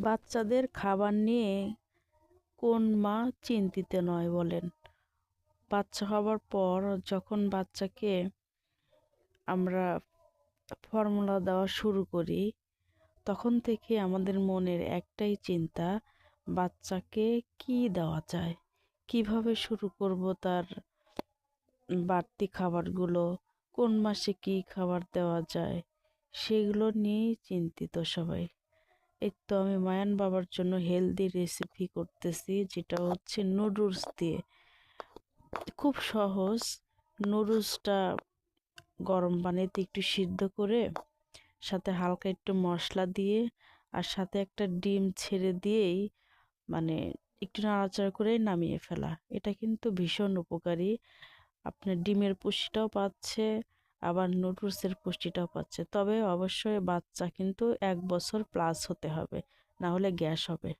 বাচ্চাদের খাবার নিয়ে কোন মা চিন্তিত নয় বলেন? বাচ্চা হবার পর যখন বাচ্চাকে আমরা ফর্মুলা দেওয়া শুরু করি, তখন থেকে আমাদের মনের একটাই চিন্তা, বাচ্চাকে কি দেওয়া যায়, কিভাবে শুরু করব তার বাড়তি খাবারগুলো, কোন মাসে কি খাবার দেওয়া যায়, সেগুলো নিয়েই চিন্তিত সবাই। এই তো আমি মায়ান বাবার জন্য হেলদি রেসিপি করতেছি, যেটা হচ্ছে নুডলস দিয়ে। খুব সহজ। নুডলসটা গরম পানিতে একটু সিদ্ধ করে, সাথে হালকা একটু মশলা দিয়ে, আর সাথে একটা ডিম ছেড়ে দিয়েই মানে একটু নাড়াচাড়া করে নামিয়ে ফেলা। এটা কিন্তু ভীষণ উপকারী। আপনার ডিমের পুষ্টিটাও পাচ্ছে, আবার নুডলসের পুষ্টিটাও পাচ্ছে। তবে অবশ্যই বাচ্চা কিন্তু 1 বছর প্লাস হতে হবে, না হলে গ্যাস হবে।